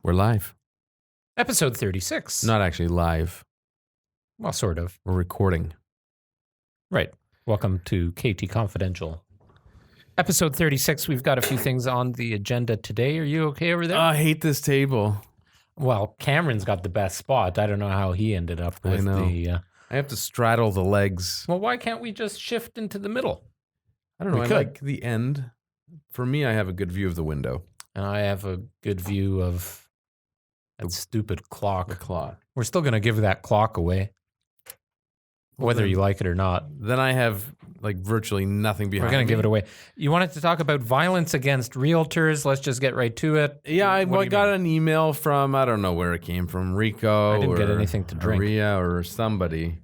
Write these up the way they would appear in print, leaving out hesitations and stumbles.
We're live. Episode 36. Not actually live. Well, sort of. We're recording. Right. Welcome to KT Confidential. Episode 36. We've got a few things on the agenda today. Are you okay over there? I hate this table. Well, Cameron's got the best spot. I don't know how he ended up with the... I have to straddle the legs. Well, why can't we just shift into the middle? I don't know. We I could. like the end. For me, I have a good view of the window. And I have a good view of that stupid The clock. clock. We're still going to give that clock away, whether you like it or not. Then I have like virtually nothing behind We're going me. to give it away. You wanted to talk about violence against realtors. Let's just get right to it. Yeah, I What do you got mean? an email from, I don't know where it came from, Rico I didn't get or anything to drink. Maria or somebody.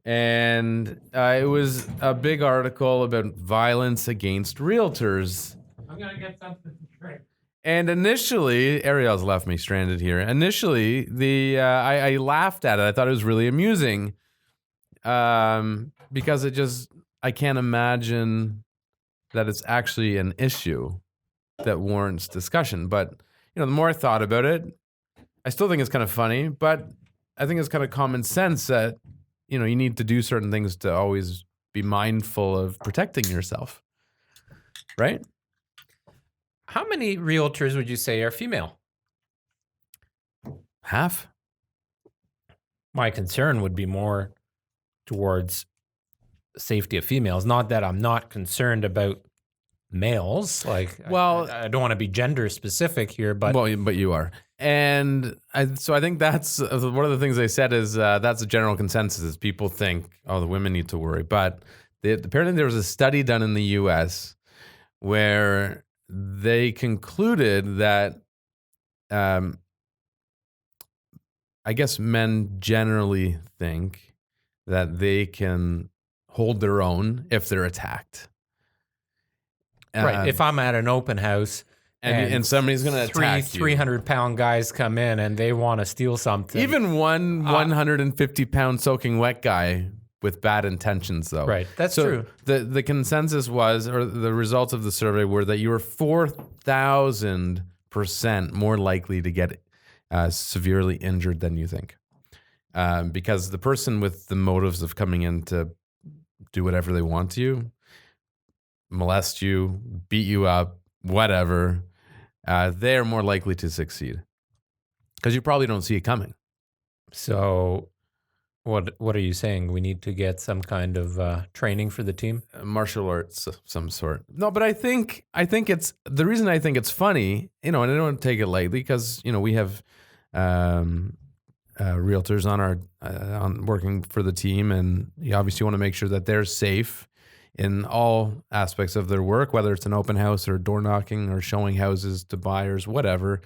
And it was a big article about violence against realtors. I'm going to get something to drink. And initially, Ariel's left me stranded here. Initially, I laughed at it. I thought it was really amusing because I can't imagine that it's actually an issue that warrants discussion. But, the more I thought about it, I still think it's kind of funny, but I think it's kind of common sense that, you need to do certain things to always be mindful of protecting yourself. Right? How many realtors would you say are female? Half? My concern would be more towards safety of females. Not that I'm not concerned about males. Well- I don't want to be gender specific here, but But you are. And so I think that's one of the things they said is that's a general consensus is people think, oh, the women need to worry. But apparently there was a study done in the U.S. where they concluded that I guess men generally think that they can hold their own if they're attacked. right. If I'm at an open house and somebody's going to attack you. 300-pound guys come in and they want to steal something. Even one 150-pound soaking wet guy with bad intentions, though. Right, that's So true. The consensus was, or the results of the survey were that you were 4,000% more likely to get severely injured than you think. Because the person with the motives of coming in to do whatever they want to you, molest you, beat you up, whatever, they're more likely to succeed. Because you probably don't see it coming. So what are you saying? We need to get some kind of training for the team? Martial arts of some sort. No, but I think it's the reason I think it's funny, and I don't take it lightly because, we have realtors on working for the team, and you obviously want to make sure that they're safe in all aspects of their work, whether it's an open house or door knocking or showing houses to buyers, whatever.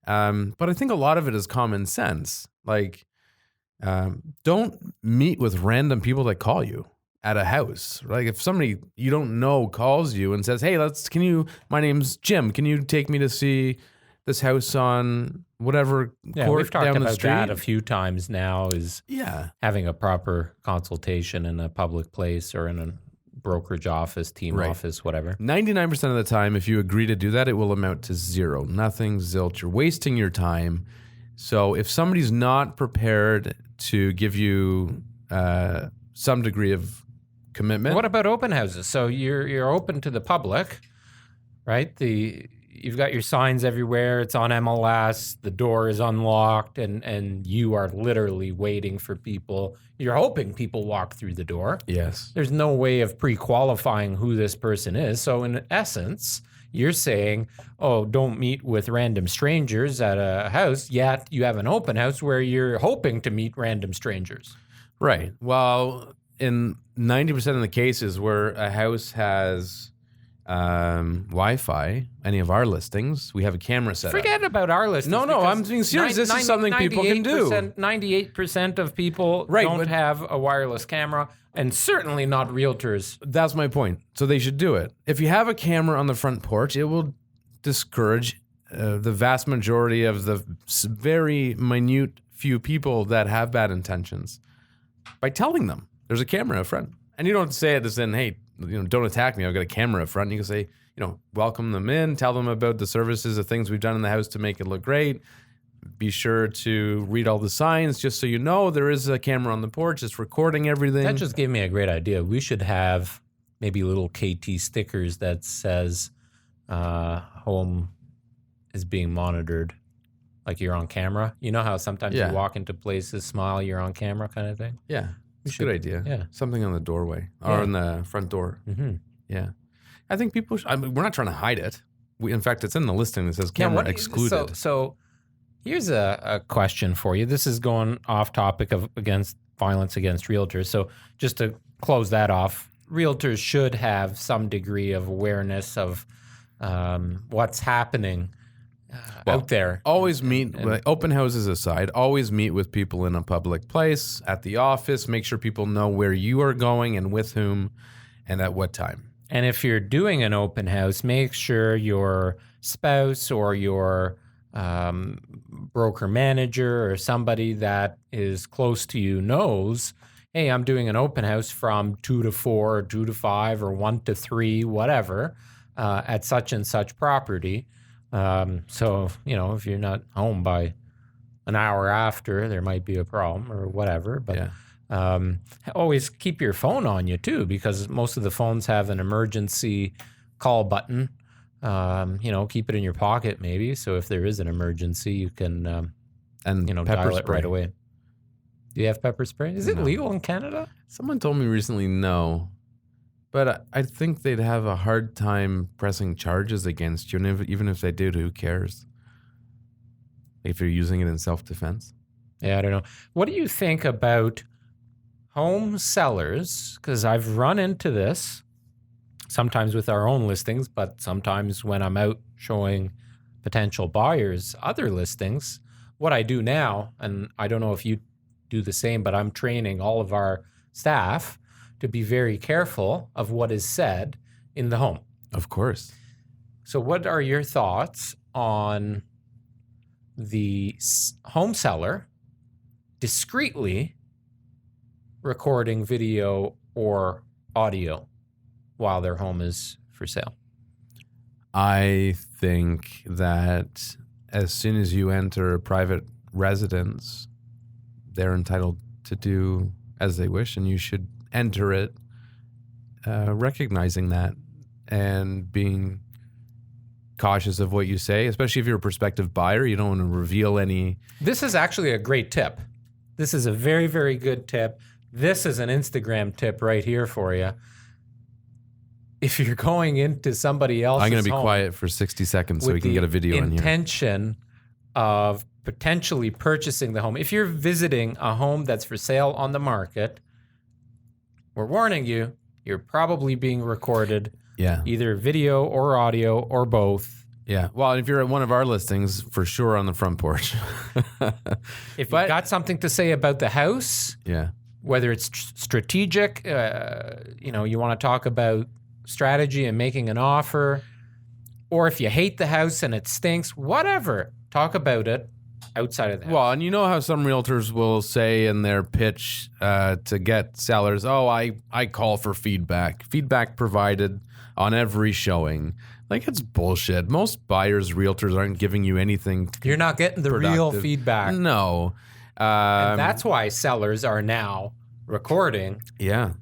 But I think a lot of it is common sense. Like, don't meet with random people that call you at a house. Like if somebody you don't know calls you and says, "Hey, my name's Jim. Can you take me to see this house on whatever Yeah, court we've talked down the about street?" that a few times now, is Yeah. having a proper consultation in a public place or in a brokerage office, team Right. office, whatever. 99% of the time, if you agree to do that, it will amount to zero. Nothing, zilch. You're wasting your time. So if somebody's not prepared to give you some degree of commitment, What about open houses? So you're open to the public, right? You've got your signs everywhere. It's on MLS. The door is unlocked, and you are literally waiting for people. You're hoping people walk through the door. yes, There's no way of pre-qualifying who this person is. So in essence, you're saying, oh, don't meet with random strangers at a house, yet you have an open house where you're hoping to meet random strangers. right. Well, in 90% of the cases where a house has Wi-Fi, any of our listings, we have a camera set up. Forget about our listings. No, because I'm being serious. This is something people can do. 98% of people Right, don't but- have a wireless camera, and certainly not realtors. That's my point. So they should do it. If you have a camera on the front porch, it will discourage the vast majority of the very minute few people that have bad intentions by telling them there's a camera up front. And you don't say it as in, hey, don't attack me. I've got a camera up front. And you can say, welcome them in, tell them about the services, the things we've done in the house to make it look great. Be sure to read all the signs just so you know there is a camera on the porch. It's recording everything. That just gave me a great idea. We should have maybe little KT stickers that says home is being monitored, like you're on camera. You know how sometimes you walk into places, smile, you're on camera kind of thing? Yeah, it's a good idea. Yeah. Something on the doorway or in the front door. Mm-hmm. Yeah. I think people we're not trying to hide it. In fact, it's in the listing that says camera excluded. So here's a question for you. This is going off topic of violence against realtors. So just to close that off, realtors should have some degree of awareness of what's happening out there. Always meet, open houses aside, always meet with people in a public place, at the office. Make sure people know where you are going and with whom and at what time. And if you're doing an open house, make sure your spouse or your broker manager or somebody that is close to you knows, hey, I'm doing an open house from 2 to 4 or 2 to 5 or 1 to 3, whatever, at such and such property. So, if you're not home by an hour after, there might be a problem or whatever. But always keep your phone on you too, because most of the phones have an emergency call button. Keep it in your pocket maybe. So if there is an emergency, you can, dial it right away. Do you have pepper spray? Is it legal in Canada? Someone told me recently no. But I think they'd have a hard time pressing charges against you. And even if they did, who cares? If you're using it in self-defense. Yeah, I don't know. What do you think about home sellers? Because I've run into this sometimes with our own listings, but sometimes when I'm out showing potential buyers other listings. What I do now, and I don't know if you do the same, but I'm training all of our staff to be very careful of what is said in the home. Of course. So what are your thoughts on the home seller discreetly recording video or audio while their home is for sale? I think that as soon as you enter a private residence, they're entitled to do as they wish, and you should enter it recognizing that and being cautious of what you say, especially if you're a prospective buyer. You don't want to reveal any. This is actually a great tip. This is a very, very good tip. This is an Instagram tip right here for you. If you're going into somebody else's I'm going to be home quiet for 60 seconds so we can get a video in here. Intention of potentially purchasing the home. If you're visiting a home that's for sale on the market, we're warning you, you're probably being recorded. Yeah. Either video or audio or both. Yeah. Well, if you're at one of our listings, for sure on the front porch. If you've got something to say about the house, yeah, whether it's strategic, you want to talk about strategy and making an offer, or if you hate the house and it stinks, whatever, talk about it outside of the house. Well, and you know how some realtors will say in their pitch to get sellers, I call for feedback provided on every showing. Like, it's bullshit. Most buyers, realtors aren't giving you anything. You're not getting the real feedback. No. And that's why sellers are now recording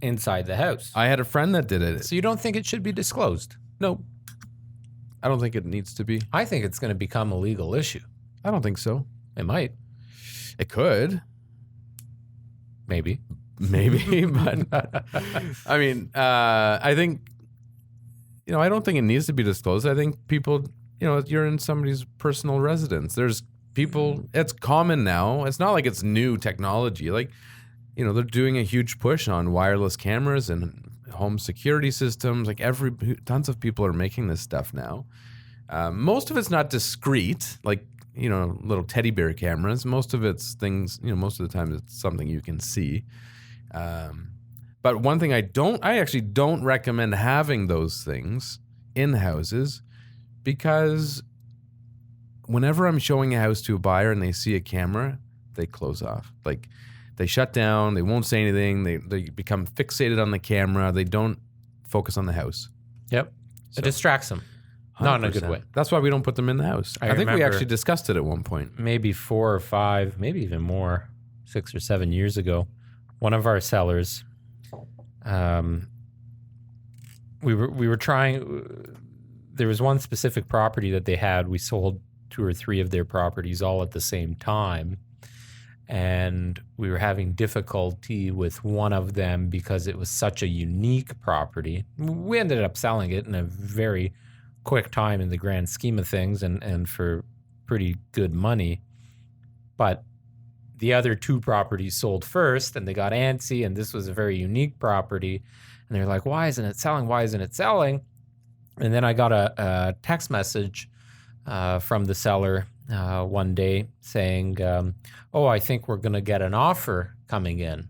inside the house. I had a friend that did it. So you don't think it should be disclosed? No. I don't think it needs to be. I think it's going to become a legal issue. I don't think so. It might. It could. Maybe, but I mean, I think, I don't think it needs to be disclosed. I think people, you're in somebody's personal residence. There's people, it's common now. It's not like it's new technology. Like, they're doing a huge push on wireless cameras and home security systems. Like tons of people are making this stuff now. Most of it's not discreet, like, little teddy bear cameras. Most of it's things, most of the time it's something you can see. But one thing I actually don't recommend having those things in houses, because whenever I'm showing a house to a buyer and they see a camera, they close off. Like, they shut down, they won't say anything, they become fixated on the camera, they don't focus on the house. Yep. It distracts them. Not in a good 100%. way. That's why we don't put them in the house. I think we remember- actually discussed it at one point. Maybe 4 or 5, maybe even more, 6 or 7 years ago, one of our sellers, we were trying. There was one specific property that they had. We sold 2 or 3 of their properties all at the same time, and we were having difficulty with one of them because it was such a unique property. We ended up selling it in a very quick time in the grand scheme of things, and for pretty good money. But the other 2 properties sold first, and they got antsy, and this was a very unique property. And they're like, why isn't it selling? Why isn't it selling? And then I got a text message from the seller one day saying, oh, I think we're going to get an offer coming in.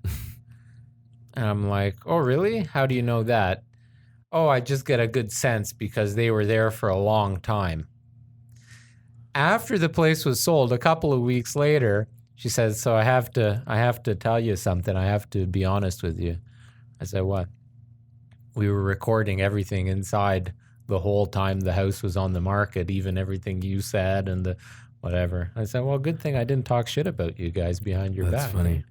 And I'm like, oh, really? How do you know that? Oh, I just get a good sense because they were there for a long time. After the place was sold, a couple of weeks later, she says, so I have to tell you something. I have to be honest with you. I said, what? We were recording everything inside the whole time the house was on the market, even everything you said and the whatever. I said, well, good thing I didn't talk shit about you guys behind your back. That's funny.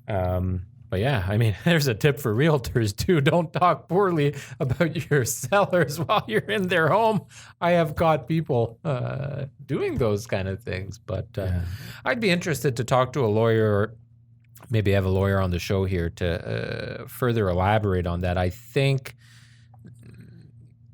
But yeah, I mean, there's a tip for realtors too. Don't talk poorly about your sellers while you're in their home. I have got people doing those kind of things, but I'd be interested to talk to a lawyer, or maybe have a lawyer on the show here to further elaborate on that. I think,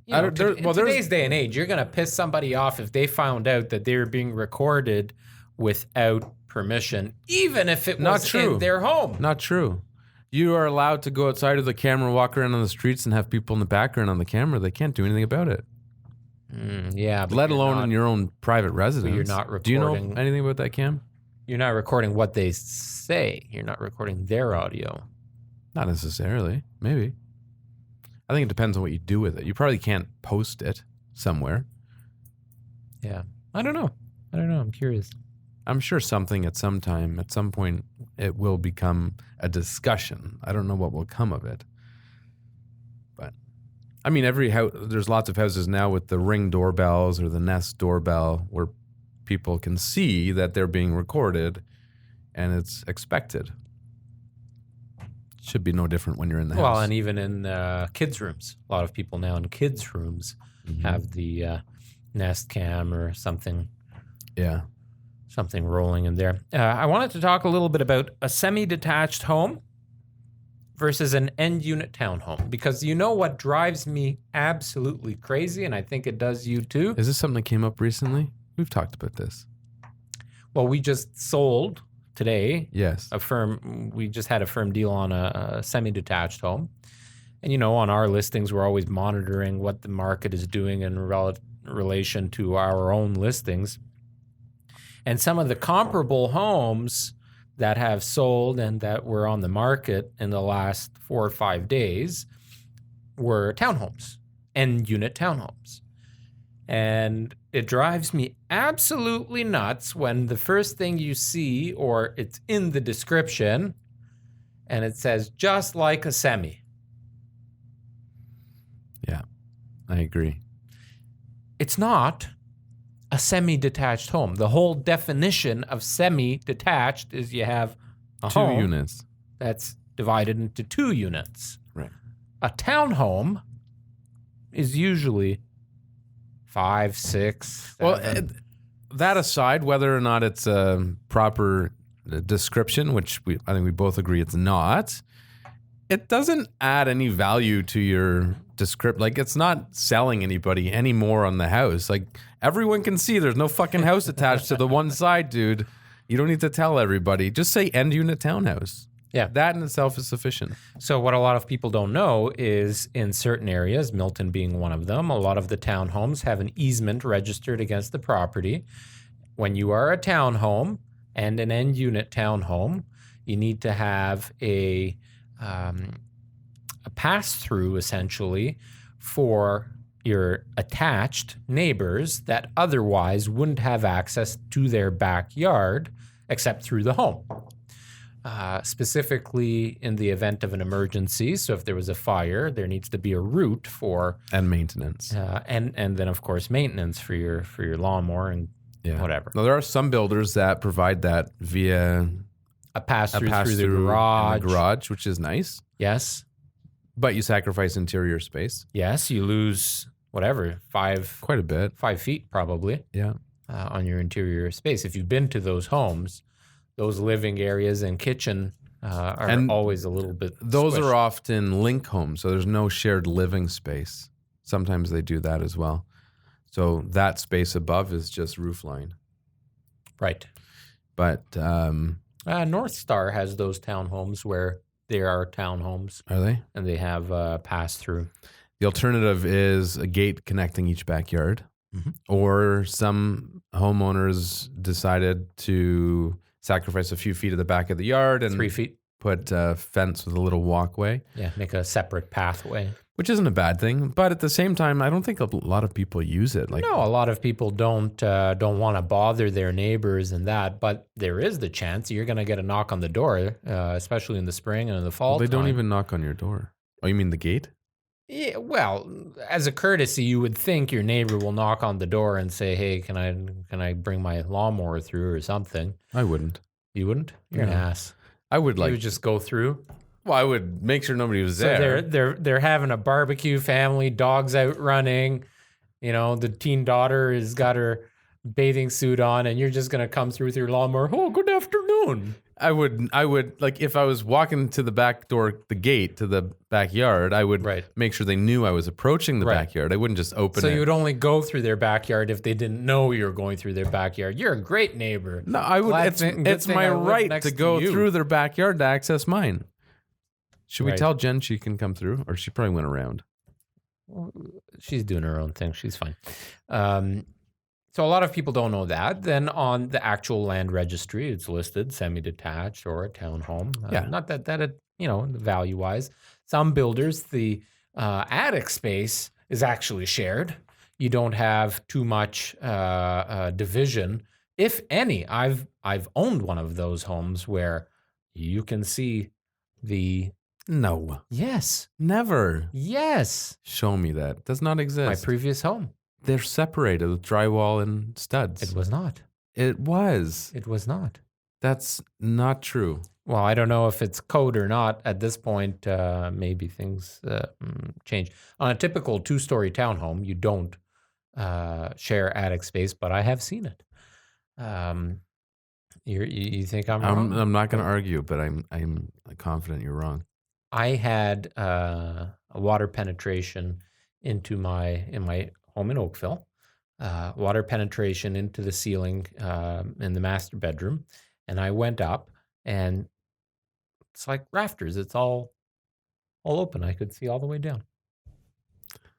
in today's day and age, you're going to piss somebody off if they found out that they were being recorded without permission, even if it was in their home. Not true. You are allowed to go outside of the camera, walk around on the streets, and have people in the background on the camera. They can't do anything about it. Yeah, let alone in your own private residence. You're not recording. Do you know anything about that, Cam? You're not recording what they say. You're not recording their audio. Not necessarily. Maybe. I think it depends on what you do with it. You probably can't post it somewhere. Yeah. I don't know. I'm curious. I'm sure something at some point, it will become a discussion. I don't know what will come of it. But, I mean, every house, there's lots of houses now with the Ring doorbells or the Nest doorbell where people can see that they're being recorded and it's expected. Should be no different when you're in the house. Well, and even in kids' rooms. A lot of people now in kids' rooms have the Nest Cam or something. Yeah. Something rolling in there. I wanted to talk a little bit about a semi-detached home versus an end unit townhome, because you know what drives me absolutely crazy, and I think it does you too. Is this something that came up recently? We've talked about this. Well, we just sold today. Yes. We just had a firm deal on a semi-detached home. And, you know, on our listings, we're always monitoring what the market is doing in relation to our own listings. And some of the comparable homes that have sold and that were on the market in the last 4 or 5 days were townhomes, end unit townhomes. And it drives me absolutely nuts when the first thing you see, or it's in the description, and it says, just like a semi. Yeah, I agree. It's not a semi-detached home. The whole definition of semi-detached is you have a Two home units. that's divided into 2 units. Right. A townhome is usually 5, 6, 7. Well, that aside, whether or not it's a proper description, which I think we both agree it's not, it doesn't add any value to your description. Like, it's not selling anybody any more on the house. Like, everyone can see there's no fucking house attached to the one side, dude. You don't need to tell everybody. Just say end unit townhouse. Yeah. That in itself is sufficient. So what a lot of people don't know is in certain areas, Milton being one of them, a lot of the townhomes have an easement registered against the property. When you are a townhome and an end unit townhome, you need to have a pass-through, essentially, for your attached neighbors that otherwise wouldn't have access to their backyard except through the home. specifically in the event of an emergency. So if there was a fire, there needs to be a route for And maintenance. and then of course maintenance for your lawnmower and whatever. Now, there are some builders that provide that via A pass through pass through the through in garage. the garage, which is nice. Yes. But you sacrifice interior space Yes. You lose whatever, 5 quite a bit. feet probably Yeah. on your interior space. If you've been to those homes, those living areas and kitchen are And always a little bit. Those squished. are often link homes, so there's no shared living space. Sometimes they do that as well. So that space above is just roof line. Right. But North Star has those townhomes where there are townhomes are they? and they have pass through. The alternative is a gate connecting each backyard, Mhm. or some homeowners decided to sacrifice a few feet of the back of the yard and 3 feet. put a fence with a little walkway, Yeah. Make a separate pathway. which isn't a bad thing. But at the same time, I don't think a lot of people use it. Like, No, a lot of people don't want to bother their neighbors and that, but there is the chance you're going to get a knock on the door, especially in the spring and in the fall. they don't time. even knock on your door. Oh, you mean the gate? Yeah, well, as a courtesy, you would think your neighbor will knock on the door and say, "Hey, can I bring my lawnmower through or something?" I wouldn't. You wouldn't. You're an No. ass. I would You like. would just go through. Well, I would make sure nobody was So there. they're having a barbecue, family, dogs out running. You know, the teen daughter has got her bathing suit on, and you're just gonna come through with your lawnmower. Oh, good afternoon. I would like, if I was walking to the back door, the gate to the backyard, I would Right. make sure they knew I was approaching the Right. backyard. I wouldn't just open So it. you would only go through their backyard if they didn't know you were going through their backyard. You're a great neighbor. No, I would. Glad It's, good it's thing my I live right next to to go you. through their backyard to access mine. Should we Right. tell Jen she can come through, or she probably went around? She's doing her own thing. She's fine. So a lot of people don't know that. Then on the actual land registry, it's listed semi-detached or a townhome. Yeah. Not that it, value-wise. Some builders, the attic space is actually shared. You don't have too much division, if any. I've owned one of those homes where you can see the No, yes, never. yes, Show me that. Does not my exist. previous home. They're separated with drywall and studs. It was not. It was. It was not. That's not true. Well, I don't know if it's code or not at this point. Maybe things change. On a typical 2-story townhome, you don't share attic space, but I have seen it. You think I'm wrong? I'm not going to argue, but I'm confident you're wrong. I had a water penetration in my home in Oakville. Water penetration into the ceiling in the master bedroom, and I went up, and it's like rafters. It's all open. I could see all the way down.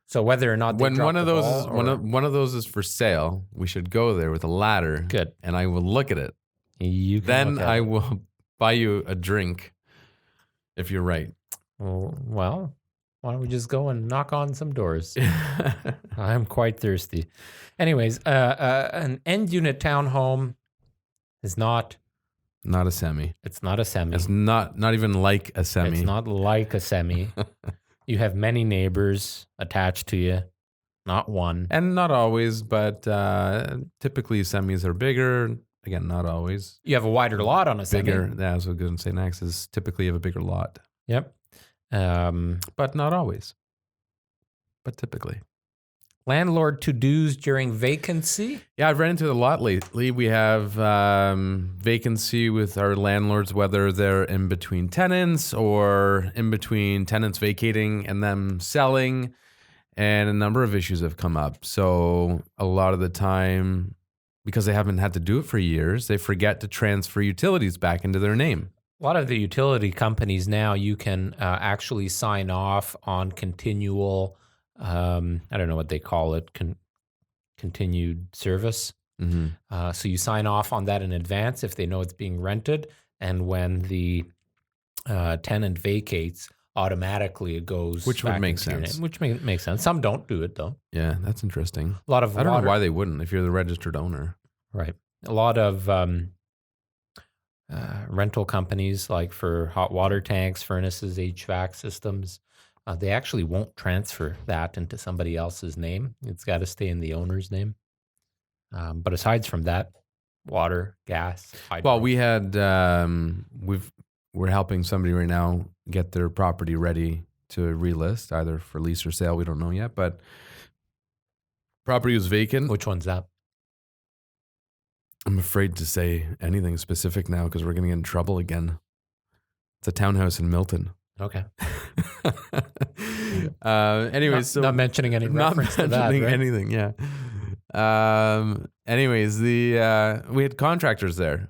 So whether or not they When dropped one of the those ball is or- one of those is for sale, we should go there with a ladder. Good. And I will look at it. You can Then look at I it. will buy you a drink if you're right. Well, why don't we just go and knock on some doors? I'm quite thirsty. Anyways, an end unit townhome is not. Not a semi. It's not a semi. It's not even like a semi. It's not like a semi. You have many neighbors attached to you, not one. And not always, but typically semis are bigger. Again, not always. You have a wider lot on a semi. Bigger. Yeah, I was going to say next is typically you have a bigger lot, Yep. but not always. But typically. Landlord to-dos during vacancy. Yeah, I've ran into it a lot lately. We have vacancy with our landlords, whether they're in between tenants or in between tenants vacating and them selling. And a number of issues have come up. So a lot of the time, because they haven't had to do it for years, they forget to transfer utilities back into their name. A lot of the utility companies now, you can actually sign off on continual, I don't know what they call it, continued service. Mm-hmm. So you sign off on that in advance if they know it's being rented. And when the tenant vacates, automatically it goes Which would back make into your sense. name, which makes sense. Some don't do it, though. Yeah, that's interesting. A lot of I don't water- know why they wouldn't if you're the registered owner. Right. A lot of rental companies, like for hot water tanks, furnaces, HVAC systems, they actually won't transfer that into somebody else's name. It's got to stay in the owner's name. But aside from that, water, gas, hydro. Well, we had we're helping somebody right now get their property ready to relist, either for lease or sale. We don't know yet, but property was vacant. Which one's that? I'm afraid to say anything specific now because we're going to get in trouble again. It's a townhouse in Milton. Okay. Anyways, not mentioning any reference to that, right? anything. Yeah. Anyways, we had contractors there.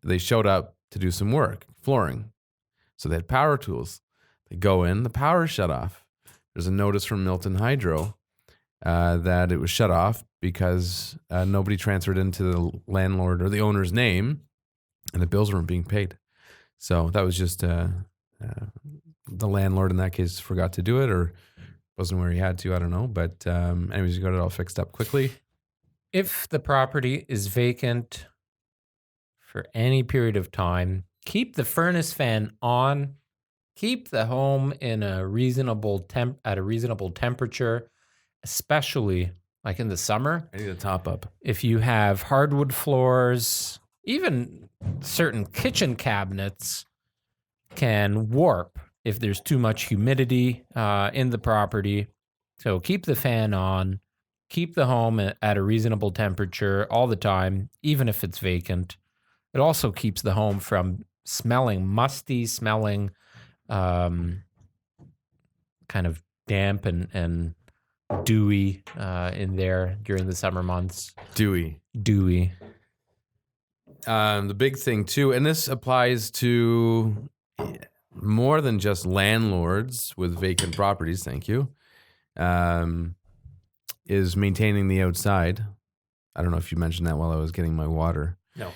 They showed up to do some work, flooring. So they had power tools. They go in, the power shut off. There's a notice from Milton Hydro that it was shut off because nobody transferred into the landlord or the owner's name, and the bills weren't being paid. So that was just the landlord in that case forgot to do it, or wasn't where he had to. I don't know. But anyways, we got it all fixed up quickly. If the property is vacant for any period of time, keep the furnace fan on. Keep the home in a reasonable at a reasonable temperature, especially like in the summer. I need a top up. If you have hardwood floors, even certain kitchen cabinets can warp if there's too much humidity in the property. So keep the fan on, keep the home at a reasonable temperature all the time, even if it's vacant. It also keeps the home from smelling musty, kind of damp and dewy in there during the summer months. Dewy. The big thing too, and this applies to more than just landlords with vacant properties, thank you, is maintaining the outside. I don't know if you mentioned that while I was getting my water. No.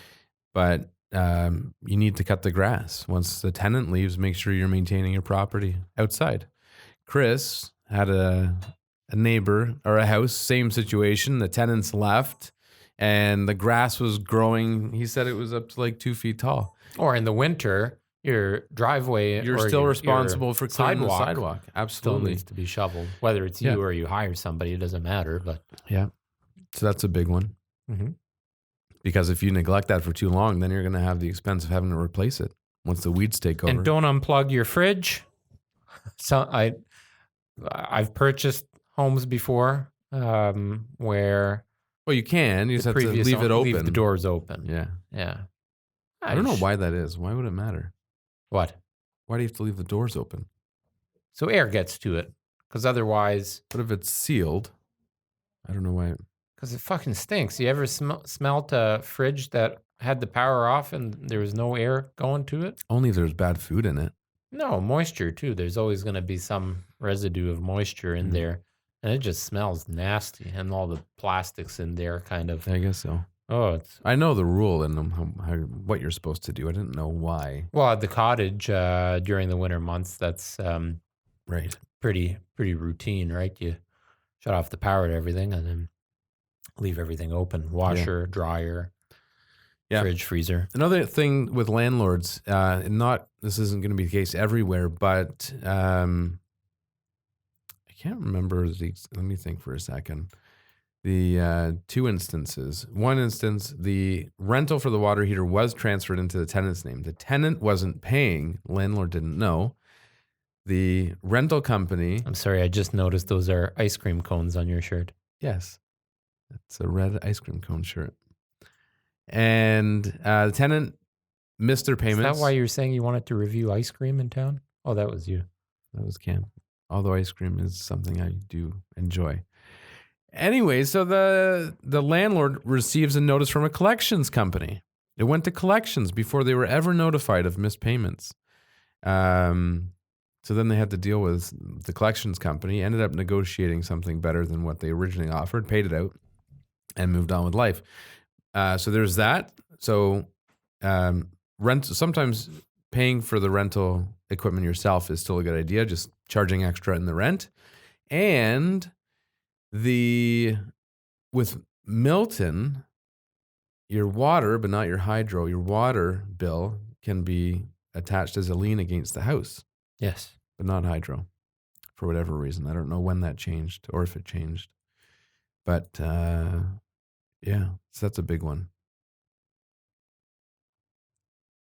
But you need to cut the grass. Once the tenant leaves, make sure you're maintaining your property outside. Chris had a neighbor or a house, same situation. The tenants left and the grass was growing. He said it was up to like 2 feet tall. Or in the winter, your driveway, You're or still your responsible for cleaning the sidewalk. Still Absolutely. needs to be shoveled. Whether it's you or you hire somebody, it doesn't matter. But Yeah. So that's a big one. Mhm. Because if you neglect that for too long, then you're going to have the expense of having to replace it once the weeds take over. And don't unplug your fridge. So I've purchased homes before where Well, you can. You just have to previous leave it open. Leave the doors open. Yeah. Yeah. I don't know why that is. Why would it matter? What? Why do you have to leave the doors open? So air gets to it. Because otherwise, But if it's sealed, I don't know why. because it fucking stinks. You ever smelt a fridge that had the power off and there was no air going to it? Only if there's bad food in it. No, moisture too. There's always going to be some residue of moisture in there. And it just smells nasty. And all the plastics in there kind of. I guess so. Oh, it's. I know the rule and what you're supposed to do. I didn't know why. Well, at the cottage during the winter months, that's Right. pretty routine, right? You shut off the power to everything and then leave everything open. Washer, dryer, fridge, freezer. Another thing with landlords, this isn't going to be the case everywhere, but I can't remember. Let me think for a second. The two instances. One instance, the rental for the water heater was transferred into the tenant's name. The tenant wasn't paying. Landlord didn't know. The rental company. I'm sorry, I just noticed those are ice cream cones on your shirt. Yes. It's a red ice cream cone shirt. And the tenant missed their payments. Is that why you're saying you wanted to review ice cream in town? Oh, that was you. That was Cam. Although ice cream is something I do enjoy. Anyway, so the landlord receives a notice from a collections company. It went to collections before they were ever notified of missed payments. So then they had to deal with the collections company, ended up negotiating something better than what they originally offered, paid it out, and moved on with life. So there's that. So sometimes paying for the rental equipment yourself is still a good idea, just charging extra in the rent. And with Milton, your water, but not your hydro, your water bill can be attached as a lien against the house, Yes. but not hydro for whatever reason. I don't know when that changed or if it changed. But yeah, so that's a big one.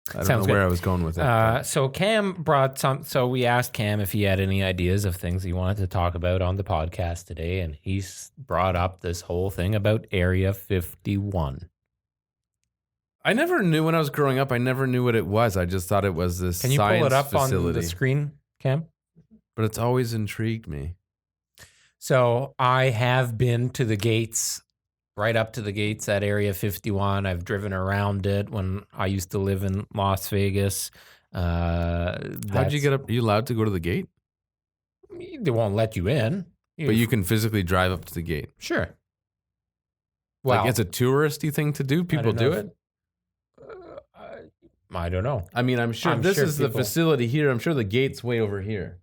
I don't Sounds know where good. I was going with it. So Cam brought so we asked Cam if he had any ideas of things he wanted to talk about on the podcast today, and he's brought up this whole thing about Area 51. I never knew when I was growing up. I never knew what it was. I just thought it was this Can you science pull it up facility. on the screen, Cam? But it's always intrigued me. So I have been to the gates, right up to the gates at Area 51. I've driven around it when I used to live in Las Vegas. How'd you get up? Are you allowed to go to the gate? They won't let you in. But you can physically drive up to the gate. Sure. Well, Like it's a touristy thing to do. People do it. I don't know. I mean, I'm sure this is the facility here. I'm sure the gate's way over here.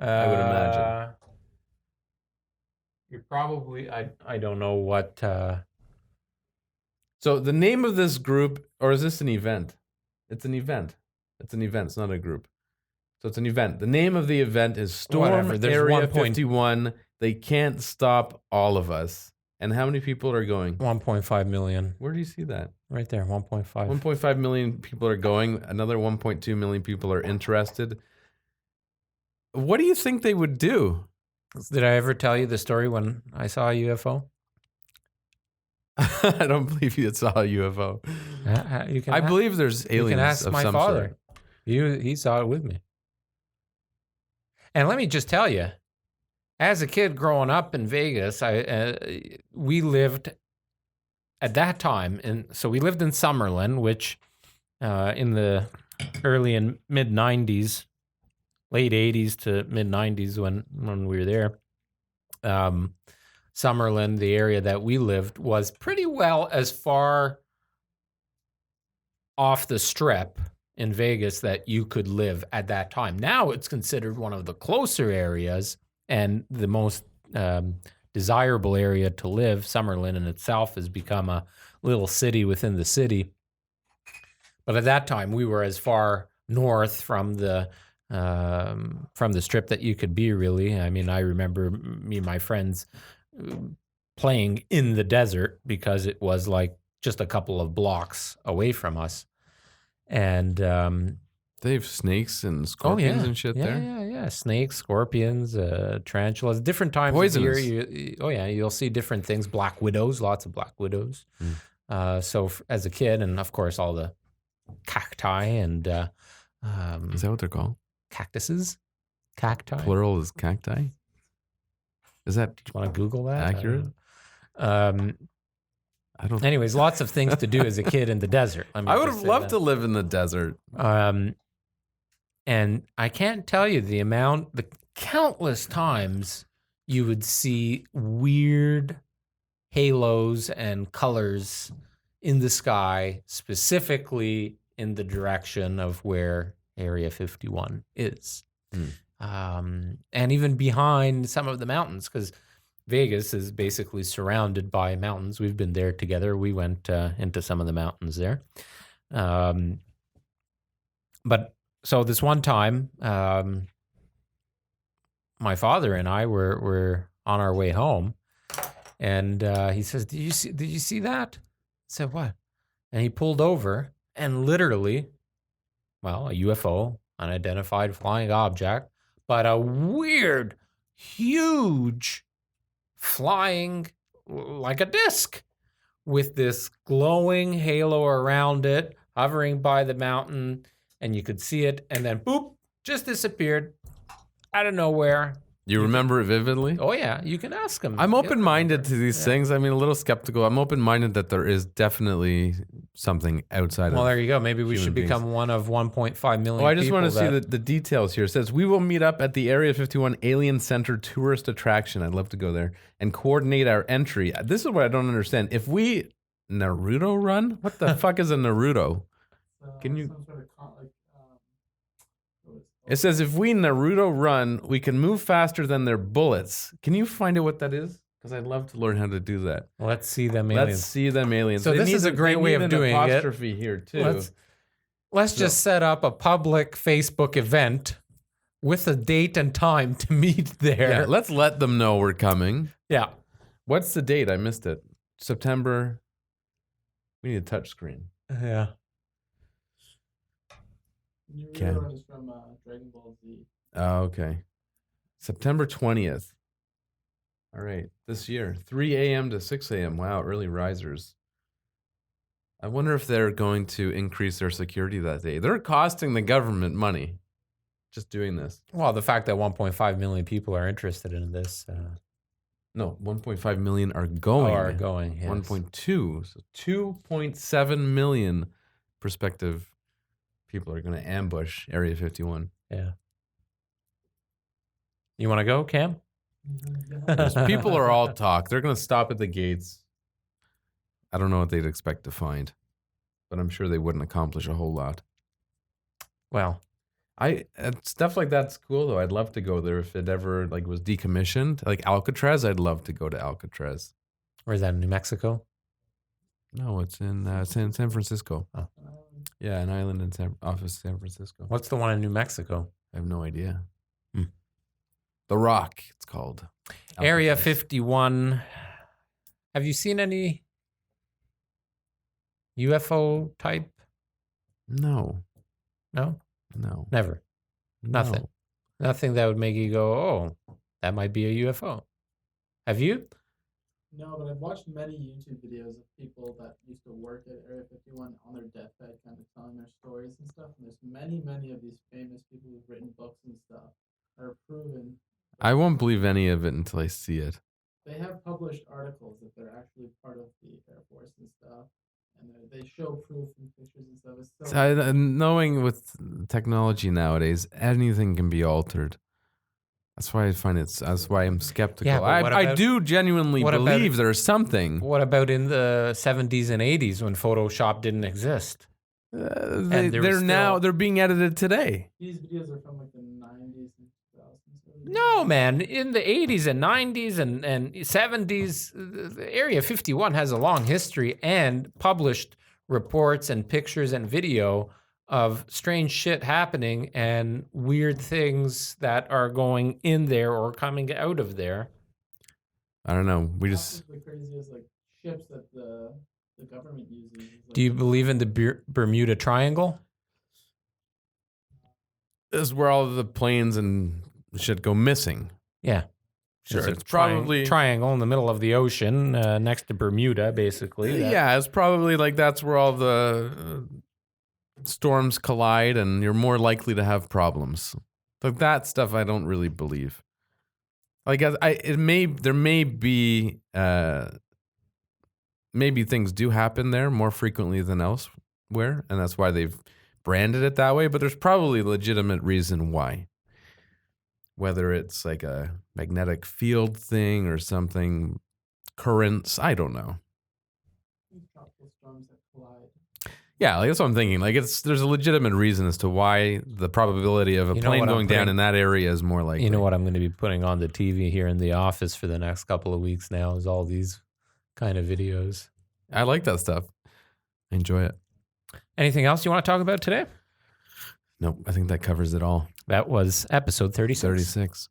I would imagine. You're probably, I don't know what. So the name of this group, or is this an event? It's an event. It's an event. It's not a group. So it's an event. The name of the event is Storm Area 51. They can't stop all of us. And how many people are going? 1.5 million. Where do you see that? Right there, 1.5. 1.5 million people are going. Another 1.2 million people are interested. What do you think they would do? Did I ever tell you the story when I saw a UFO? I don't believe you saw a UFO. I believe there's aliens. You can ask of my some father. sort. He saw it with me. And let me just tell you, as a kid growing up in Vegas, we lived at that time, so we lived in Summerlin, which in the early and mid 90s, late 80s to mid 90s when we were there, Summerlin, the area that we lived, was pretty well as far off the strip in Vegas that you could live at that time. Now it's considered one of the closer areas and the most desirable area to live. Summerlin in itself has become a little city within the city. But at that time, we were as far north from the strip that you could be, really. I mean, I remember me and my friends playing in the desert because it was like just a couple of blocks away from us. And they have snakes and scorpions and shit there? Yeah. Snakes, scorpions, tarantulas, different times Poisonous. of year. You'll see different things. Black widows, lots of black widows. So as a kid, and of course all the cacti and is that what they're called? Cactuses? Cacti? Plural is cacti? Is that Do you want to Google that? accurate? I don't. Anyways, lots of things to do as a kid in the desert. I would have loved to live in the desert. And I can't tell you the countless times you would see weird halos and colors in the sky, specifically in the direction of where Area 51 is. And even behind some of the mountains, because Vegas is basically surrounded by mountains. We've been there together. We went into some of the mountains there. But so this one time, my father and I were on our way home, and he says, Did you see that? I said, what? And he pulled over, and literally, well, a UFO, unidentified flying object, but a weird, huge, flying like a disc with this glowing halo around it, hovering by the mountain, and you could see it, and then boop, just disappeared out of nowhere. You remember it vividly? Oh yeah, you can ask him. I'm open-minded to these things. I mean, a little skeptical. I'm open-minded that there is definitely something outside Well, of. there you go. Maybe we human should beings. become one of 1.5 million. Oh, I just want to see that- the details here. It says, we will meet up at the Area 51 Alien Center tourist attraction. I'd love to go there and coordinate our entry. This is what I don't understand. If we Naruto run, what the fuck is a Naruto? Can you? It says if we Naruto run, we can move faster than their bullets. Can you find out what that is? Because I'd love to learn how to do that. Let's see them Let's aliens. see them aliens. So They this need is a an- great they way need of an doing it. apostrophe here too. Let's just set up a public Facebook event with a date and time to meet Yeah, there. let's let them know we're coming. Yeah. What's the date? I missed it. September. We need a touch screen. Yeah. New Ken. Rerun is from Dragon Ball Z. Oh, okay. September 20th. All right. This year. 3 a.m. to 6 a.m. Wow, early risers. I wonder if they're going to increase their security that day. They're costing the government money just doing this. Well, the fact that 1.5 million people are interested in this No, 1.5 million are going. are going. Yes. 1.2. So 2.7 million prospective people are going to ambush Area 51. Yeah. You want to go, Cam? Those people are all talk. They're going to stop at the gates. I don't know what they'd expect to find, but I'm sure they wouldn't accomplish a whole lot. Well, Stuff like that's cool though. I'd love to go there if it ever like was decommissioned, like Alcatraz. I'd love to go to Alcatraz. where's that? New Mexico? No, it's in San Francisco. Oh. Yeah, an island in off of San Francisco. What's the one in New Mexico? I have no idea. Hmm. The Rock, it's called. Area Alcatraz. 51. Have you seen any UFO type? No, No? no, Never. Nothing. Nothing that would make you go, oh, that might be a UFO. Have you? No, but I've watched many YouTube videos of people that used to work at Area 51 on their deathbed, kind of telling their stories and stuff. And there's many of these famous people who've written books and stuff that are proven. I won't believe any of it until I see it. They have published articles that they're actually part of the Air Force and stuff, and they show proof and pictures and stuff. It's so Knowing with technology nowadays, anything can be altered. That's why I find it. That's why I'm skeptical. Yeah, but what I about- do genuinely what about- believe there's something. What about in the 70s and 80s when Photoshop didn't exist? They're being edited today. these videos are from like the 90s and 2000s. No, man. In the 80s and 90s and 70s, the Area 51 has a long history and published reports and pictures and video of strange shit happening and weird things that are going in there or coming out of there. I don't know. We just The craziest like ships that the government uses. Is, like, Do you believe in the Bermuda Triangle? this is where all the planes and shit go missing. Yeah. Sure, There's a it's probably triangle in the middle of the ocean next to Bermuda, basically. that- yeah. It's probably like that's where all the storms collide, and you're more likely to have problems. Like that stuff, I don't really believe. Like there may be maybe things do happen there more frequently than elsewhere, and that's why they've branded it that way. But there's probably a legitimate reason why. Whether it's like a magnetic field thing or something, currents, I don't know. tropical storms that collide. Yeah, like that's what I'm thinking. Like there's a legitimate reason as to why the probability of a You know plane what I'm going down putting- in that area is more likely. You know what I'm going to be putting on the TV here in the office for the next couple of weeks now is all these kind of videos. I like that stuff. I enjoy it. Anything else you want to talk about today? Nope, I think that covers it all. That was episode 36. 36.